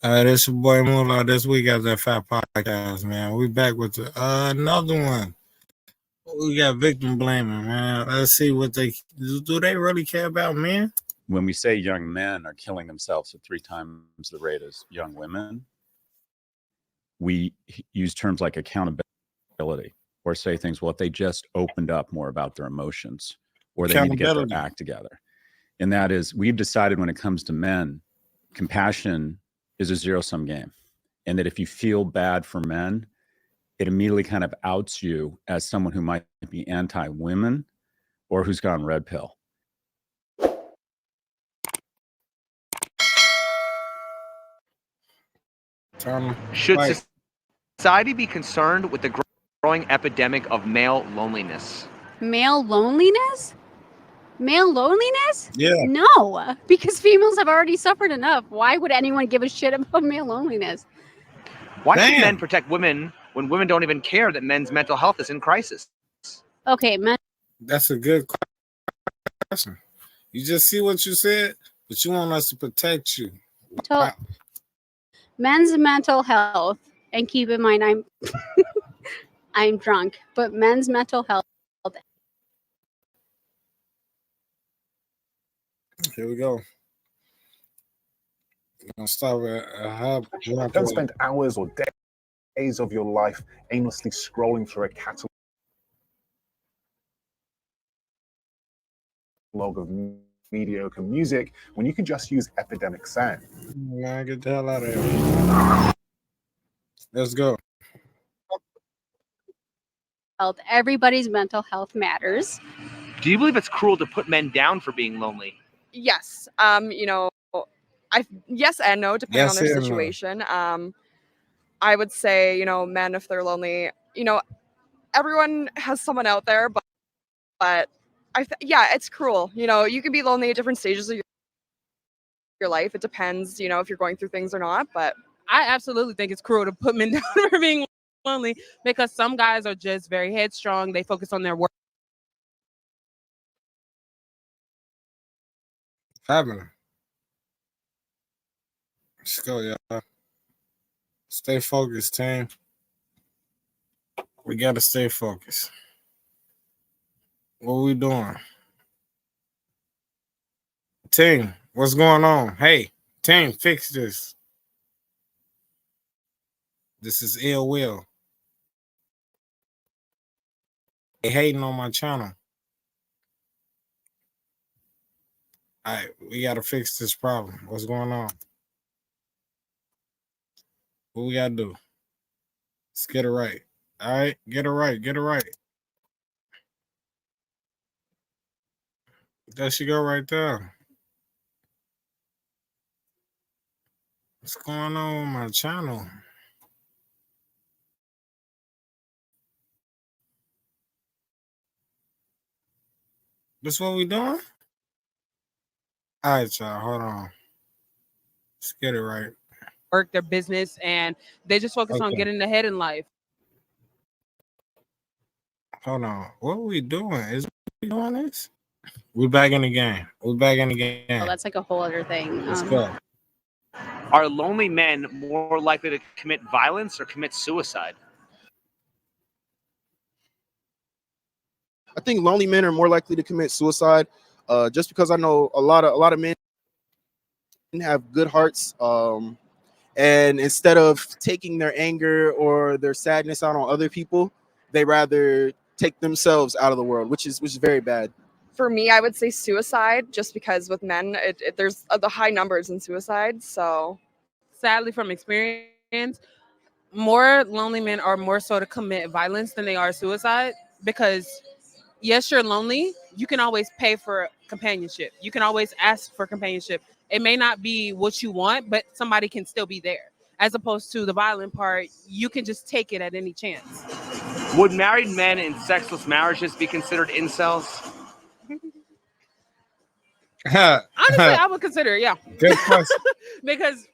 This your boy Moolah. This week at the Fat Podcast, man. We back with another one. We got victim blaming, man. Let's see what do. They really care about men? When we say young men are killing themselves at 3 times the rate as young women, we use terms like accountability or say things, well, if they just opened up more about their emotions or they need to get their act together. And that is, we've decided when it comes to men, compassion is a zero-sum game. And that if you feel bad for men, it immediately kind of outs you as someone who might be anti-women or who's gone red pill. Should society be concerned with the growing epidemic of male loneliness? Male loneliness? Male loneliness? Yeah. No, because females have already suffered enough. Why would anyone give a shit about male loneliness? Why should men protect women when women don't even care that men's mental health is in crisis? Okay, men. That's a good question. You just see what you said, but you want us to protect you. Men's mental health, and keep in mind I'm I'm drunk, but men's mental health. Here we go. I'm gonna start with Don't spend hours or days of your life aimlessly scrolling through a catalog of mediocre music when you can just use Epidemic Sound. Man, get the hell out of here. Let's go. Everybody's mental health matters. Do you believe it's cruel to put men down for being lonely? Yes. Yes and no, depending on their situation. I would say, men, if they're lonely, everyone has someone out there, but it's cruel. You can be lonely at different stages of your life. It depends, if you're going through things or not, but I absolutely think it's cruel to put men down for being lonely because some guys are just very headstrong. They focus on their work. Happening. Let's go, y'all. Stay focused, team. We gotta stay focused. What we doing? Team, what's going on? Hey, team, fix this. This is Ill Will. They hating on my channel. All right, we got to fix this problem. What's going on? What we got to do? Let's get it right. All right, get it right. Get it right. There she go right there. What's going on with my channel? This what we doing? All right, y'all. Hold on. Let's get it right. Work their business and they just focus on getting ahead in life. Hold on. What are we doing? Is we doing this? We're back in the game. We're back in the game. Oh, that's like a whole other thing. Let's go. Are lonely men more likely to commit violence or commit suicide? I think lonely men are more likely to commit suicide, just because I know a lot of men have good hearts, and instead of taking their anger or their sadness out on other people, they rather take themselves out of the world, which is very bad. For me, I would say suicide, just because with men, there's the high numbers in suicide. So, sadly, from experience, more lonely men are more so to commit violence than they are suicide because. Yes, you're lonely. You can always pay for companionship. You can always ask for companionship. It may not be what you want, but somebody can still be there. As opposed to the violent part, you can just take it at any chance. Would married men in sexless marriages be considered incels? Honestly, I would consider it, yeah. Good question. Because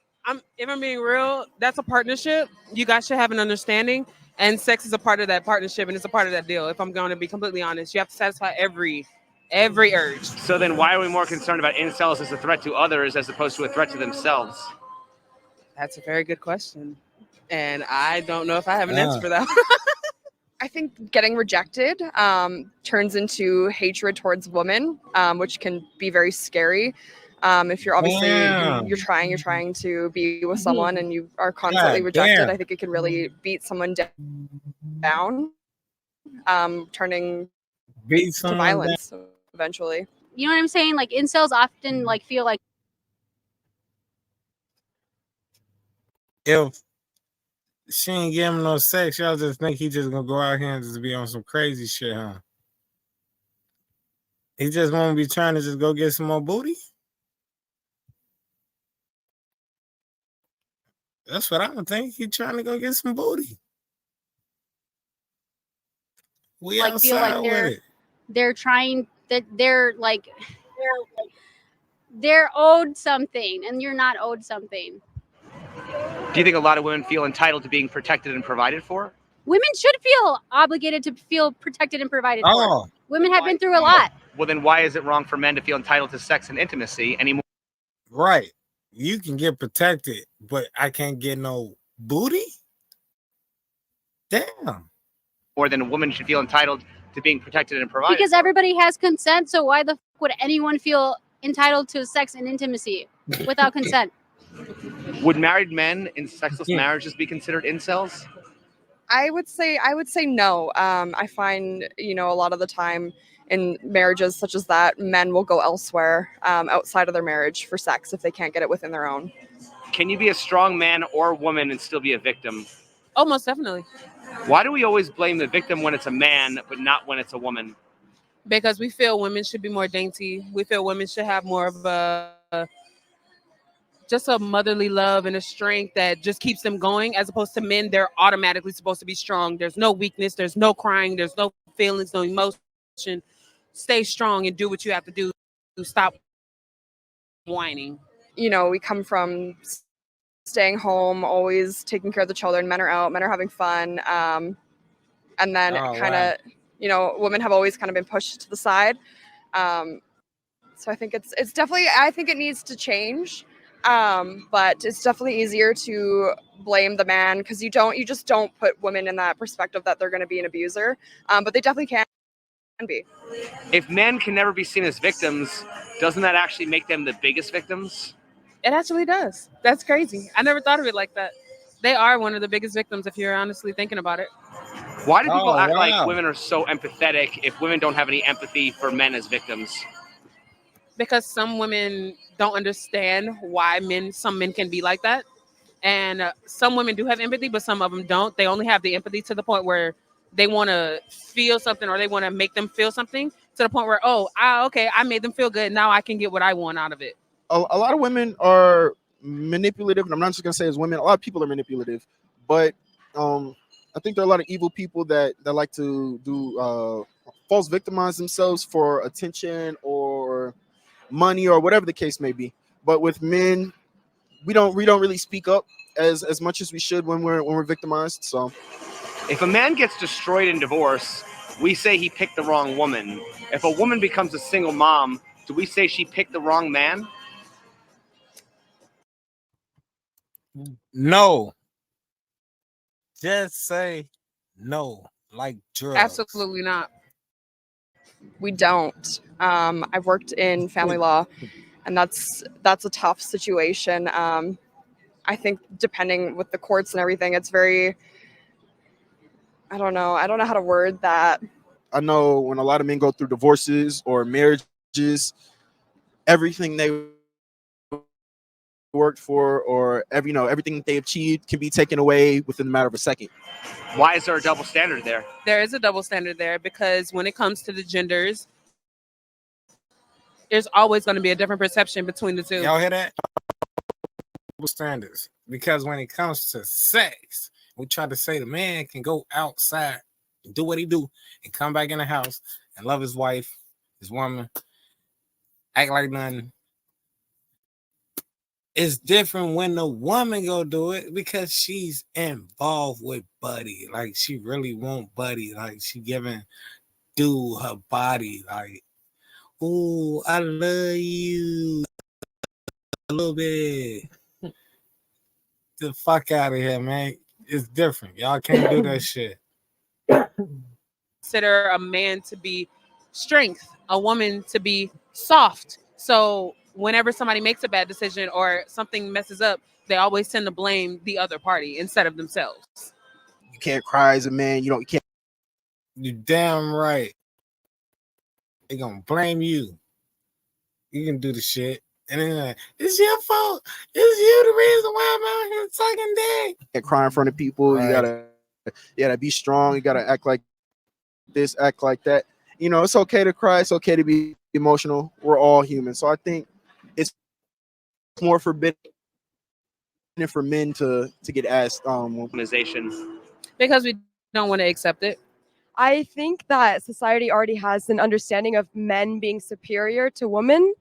if I'm being real, that's a partnership. You guys should have an understanding. And sex is a part of that partnership, and it's a part of that deal. If I'm going to be completely honest, you have to satisfy every urge. So then why are we more concerned about incels as a threat to others as opposed to a threat to themselves? That's a very good question. And I don't know if I have an answer for that. I think getting rejected turns into hatred towards women, which can be very scary. If you're obviously Damn. you're trying to be with someone and you are constantly God rejected, damn. I think it can really beat someone down, turning Beat to someone down. violence eventually. You know what I'm saying? Like incels often like feel like If she ain't give him no sex, y'all just think he just gonna go out here and just be on some crazy shit, huh? He just won't be trying to just go get some more booty? That's what I would think. He trying to go get some booty. We like feel like outside with it. they're trying that they're owed something and you're not owed something. Do you think a lot of women feel entitled to being protected and provided for? Women should feel obligated to feel protected and provided for. Oh, Women have been through a lot. Well, then why is it wrong for men to feel entitled to sex and intimacy anymore? right. You can get protected, but I can't get no booty? Damn. More than a woman should feel entitled to being protected and provided Because for? everybody has consent, so why the fuck would anyone feel entitled to sex and intimacy without consent? Would married men in sexless marriages be considered incels? I would say no. I find a lot of the time in marriages such as that, men will go elsewhere outside of their marriage for sex if they can't get it within their own. Can you be a strong man or woman and still be a victim? Oh, most definitely. Why do we always blame the victim when it's a man, but not when it's a woman? Because we feel women should be more dainty. We feel women should have more of just a motherly love and a strength that just keeps them going, as opposed to men. They're automatically supposed to be strong. There's no weakness. There's no crying. There's no feelings, no emotion. Stay strong and do what you have to do. Stop whining. We come from staying home, always taking care of the children. Men are out, men are having fun. And then women have always kind of been pushed to the side. So I think it's definitely, I think it needs to change. But it's definitely easier to blame the man because you just don't put women in that perspective that they're going to be an abuser. But they definitely can be. If men can never be seen as victims, doesn't that actually make them the biggest victims? It actually does. That's crazy. I never thought of it like that. They are one of the biggest victims if you're honestly thinking about it. Why do people act like women are so empathetic if women don't have any empathy for men as victims? Because some women don't understand why some men can be like that. And some women do have empathy, but some of them don't. They only have the empathy to the point where they want to feel something or they want to make them feel something to the point where, I made them feel good. Now I can get what I want out of it. A lot of women are manipulative, and I'm not just gonna say as women. A lot of people are manipulative, but I think there are a lot of evil people that like to do false victimize themselves for attention or money or whatever the case may be. But with men, we don't really speak up as much as we should when we're victimized. So if a man gets destroyed in divorce, we say he picked the wrong woman. If a woman becomes a single mom, do we say she picked the wrong man? No. Just say no, like drugs. Absolutely not. We don't. I've worked in family law, and that's a tough situation. I think depending with the courts and everything, it's very, I don't know how to word that. I know when a lot of men go through divorces or marriages, everything they worked for or everything they achieved can be taken away within a matter of a second. Why is there a double standard there? There is a double standard there because when it comes to the genders, there's always going to be a different perception between the two. Y'all hear that? Double standards. Because when it comes to sex, we try to say the man can go outside and do what he do and come back in the house and love his wife, his woman, act like nothing. It's different when the woman go do it because she's involved with Buddy. Like she really want Buddy. Like she giving dude her body. Like, oh, I love you a little bit. the fuck out of here, man. It's different. Y'all can't do that shit. Consider a man to be strength, a woman to be soft. So whenever somebody makes a bad decision or something messes up, they always tend to blame the other party instead of themselves. You can't cry as a man. You can't. You damn right. They gonna blame you. You can do the shit. And then like, it's your fault. It's you the reason why I'm out here sucking dick. You can't cry in front of people. Right. You gotta be strong. You gotta act like this, act like that. It's okay to cry. It's okay to be emotional. We're all human. So I think it's more forbidden for men to get asked. Organization. Because we don't want to accept it. I think that society already has an understanding of men being superior to women.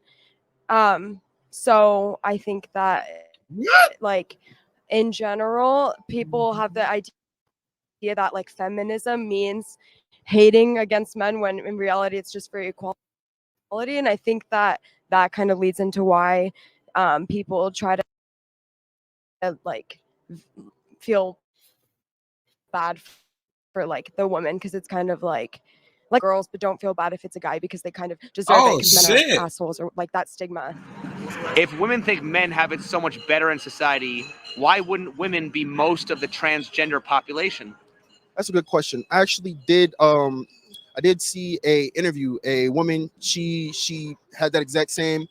So I think that, like, in general, people have the idea that like feminism means hating against men when in reality it's just for equality. And I think that kind of leads into why people try to like feel bad for like the woman, because it's kind of like girls, but don't feel bad if it's a guy because they kind of deserve it because men are assholes, or like that stigma. If women think men have it so much better in society, why wouldn't women be most of the transgender population? That's a good question. I actually did I did see a interview. A woman, she had that exact same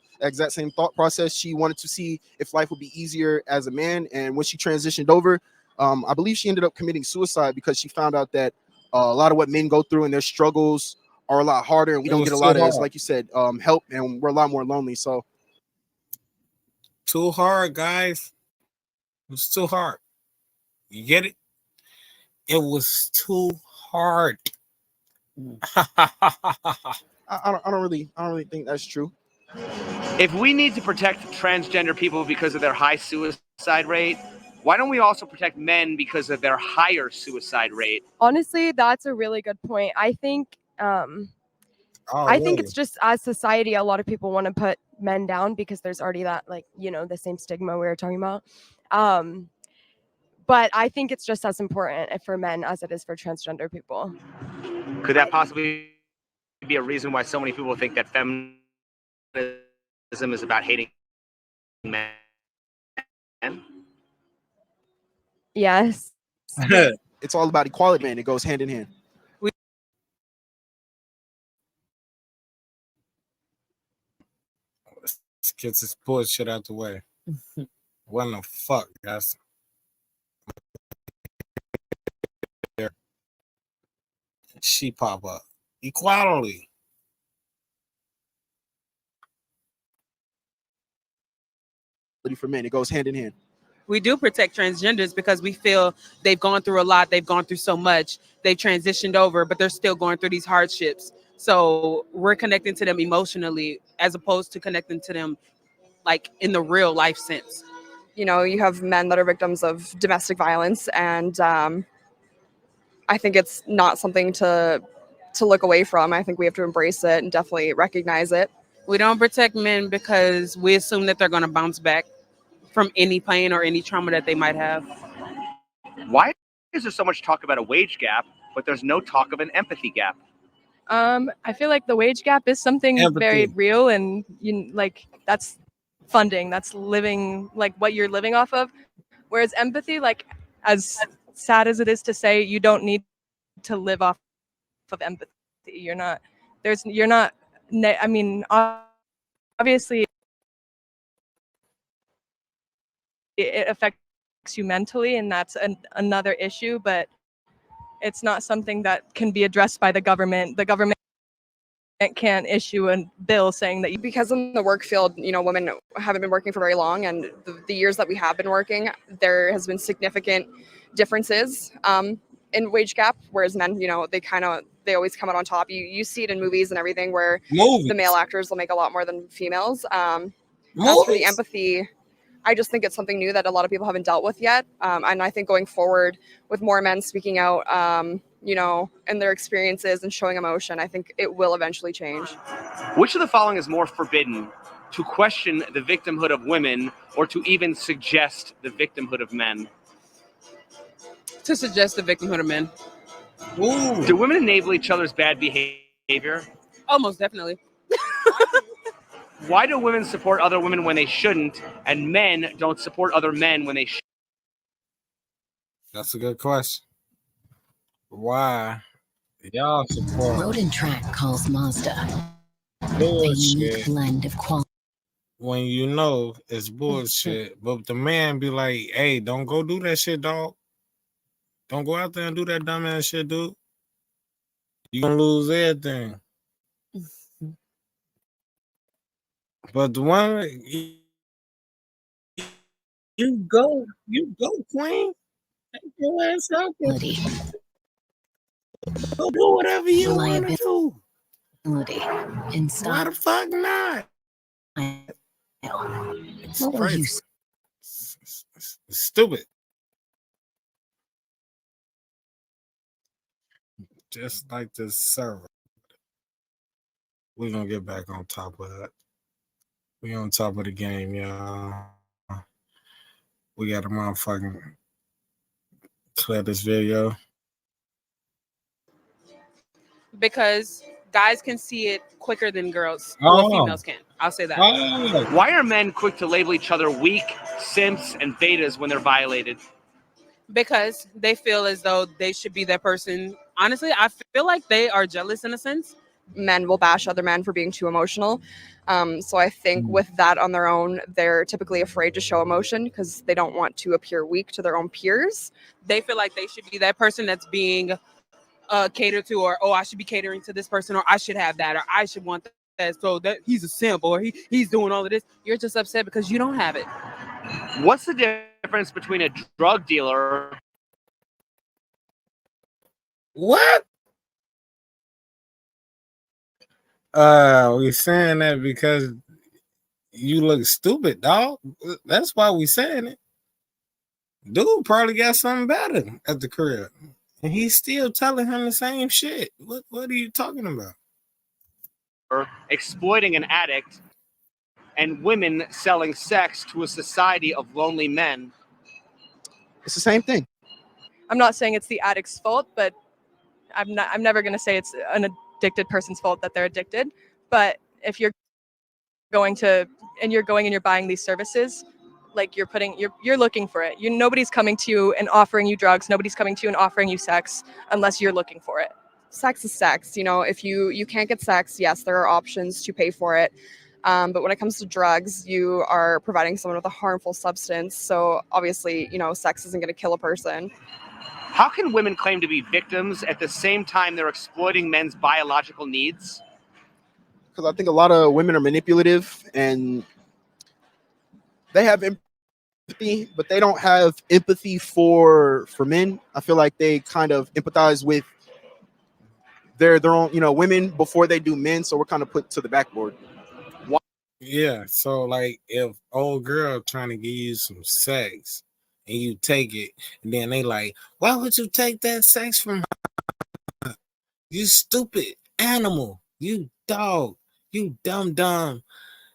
thought process. She wanted to see if life would be easier as a man, and when she transitioned over, I believe she ended up committing suicide because she found out that a lot of what men go through and their struggles are a lot harder, and we don't get a lot of, like you said, help, and we're a lot more lonely. So too hard, guys. It was too hard. You get it? It was too hard. I don't really think that's true. If we need to protect transgender people because of their high suicide rate, why don't we also protect men because of their higher suicide rate? Honestly, that's a really good point. I think I think it's just, as society, a lot of people want to put men down because there's already that, like, the same stigma we were talking about. But I think it's just as important for men as it is for transgender people. Could that possibly be a reason why so many people think that feminism is about hating men? Yes. It's all about equality, man. It goes hand in hand. Let's get this bullshit out the way. What the fuck, guys? She pop up. Equality. For men, it goes hand in hand. We do protect transgenders because we feel they've gone through a lot. They've gone through so much. They've transitioned over, but they're still going through these hardships. So we're connecting to them emotionally as opposed to connecting to them like in the real life sense. You have men that are victims of domestic violence, and I think it's not something to look away from. I think we have to embrace it and definitely recognize it. We don't protect men because we assume that they're going to bounce back from any pain or any trauma that they might have. Why is there so much talk about a wage gap, but there's no talk of an empathy gap? I feel like the wage gap is something very real, and that's funding, that's living, like what you're living off of. Whereas empathy, like, as sad as it is to say, you don't need to live off of empathy. Obviously it affects you mentally, and that's another issue, but it's not something that can be addressed by the government. The government can't issue a bill saying that because in the work field, women haven't been working for very long, and the years that we have been working, there has been significant differences in wage gap, whereas men, they always come out on top. You see it in movies and everything where the male actors will make a lot more than females. As for the empathy, I just think it's something new that a lot of people haven't dealt with yet. And I think going forward with more men speaking out, and their experiences and showing emotion, I think it will eventually change. Which of the following is more forbidden? to question the victimhood of women, or to even suggest the victimhood of men? To suggest the victimhood of men. Ooh. Do women enable each other's bad behavior? Oh, most definitely. Why do women support other women when they shouldn't, and men don't support other men when they should? That's a good question. Why y'all support Road and Track calls Mazda a unique bullshit blend of quality. when you know it's bullshit, but the man be like, "Hey, don't go do that shit, dog. Don't go out there and do that dumbass shit, dude. You gonna lose everything." But the one you go, queen. Take your ass out there. Go do whatever you want to do. In Why style. the fuck not? It's What will you crazy. It's stupid. Just like this server. We're gonna get back on top of that. We on top of the game, y'all. We got to motherfucking clear this video. Because guys can see it quicker than girls. Oh. Well, females can. I'll say that. Oh. Why are men quick to label each other weak, simps, and betas when they're violated? Because they feel as though they should be that person. Honestly, I feel like they are jealous in a sense. Men will bash other men for being too emotional. So I think with that on their own, they're typically afraid to show emotion because they don't want to appear weak to their own peers. They feel like they should be that person that's being catered to, or, oh, I should be catering to this person, or I should have that, or I should want that. So that he's a simp, or he's doing all of this. You're just upset because you don't have it. What's the difference between a drug dealer? What? We saying that because you look stupid, dog. That's why we saying it. Dude probably got something better at the crib, and he's still telling him the same shit. What are you talking about? Or exploiting an addict, and women selling sex to a society of lonely men? It's the same thing. I'm not saying it's the addict's fault, but I'm never going to say it's an addicted person's fault that they're addicted. But if you're going and you're buying these services, like you're looking for it. Nobody's coming to you and offering you drugs. Nobody's coming to you and offering you sex unless you're looking for it. Sex is sex. If you can't get sex, yes, there are options to pay for it. But when it comes to drugs, you are providing someone with a harmful substance. So obviously, sex isn't going to kill a person. How can women claim to be victims at the same time they're exploiting men's biological needs? Because I think a lot of women are manipulative and they have empathy, but they don't have empathy for men. I feel like they kind of empathize with their own, women before they do men. So we're kind of put to the backboard. Yeah. So like, if old girl trying to give you some sex and you take it, and then they like, why would you take that sex from her? You stupid animal. You dog. You dumb.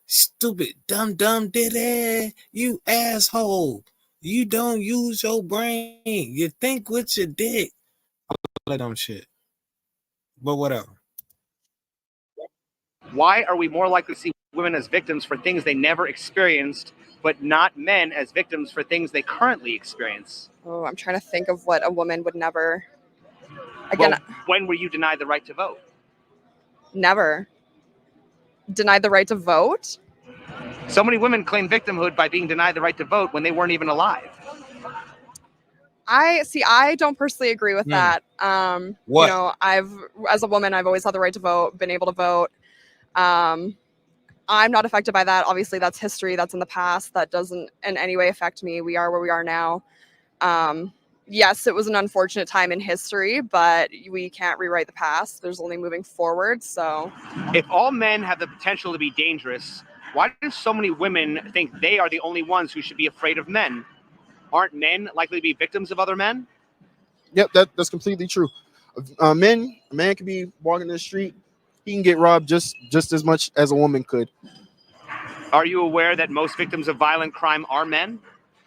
Stupid dumb diddy. You asshole. You don't use your brain. You think with your dick. All of them shit. But whatever. Why are we more likely to see women as victims for things they never experienced, but not men as victims for things they currently experience? Oh, I'm trying to think of what a woman would never. Again, well, when were you denied the right to vote? Never. Denied the right to vote? So many women claim victimhood by being denied the right to vote when they weren't even alive. I don't personally agree with that. What? As a woman, I've always had the right to vote, been able to vote. I'm not affected by that. Obviously, that's history. That's in the past. That doesn't in any way affect me. We are where we are now. Yes, it was an unfortunate time in history, but we can't rewrite the past. There's only moving forward. So, if all men have the potential to be dangerous, why do so many women think they are the only ones who should be afraid of men? Aren't men likely to be victims of other men? Yep, that's completely true. A man could be walking in the street. He can get robbed just as much as a woman could. Are you aware that most victims of violent crime are men?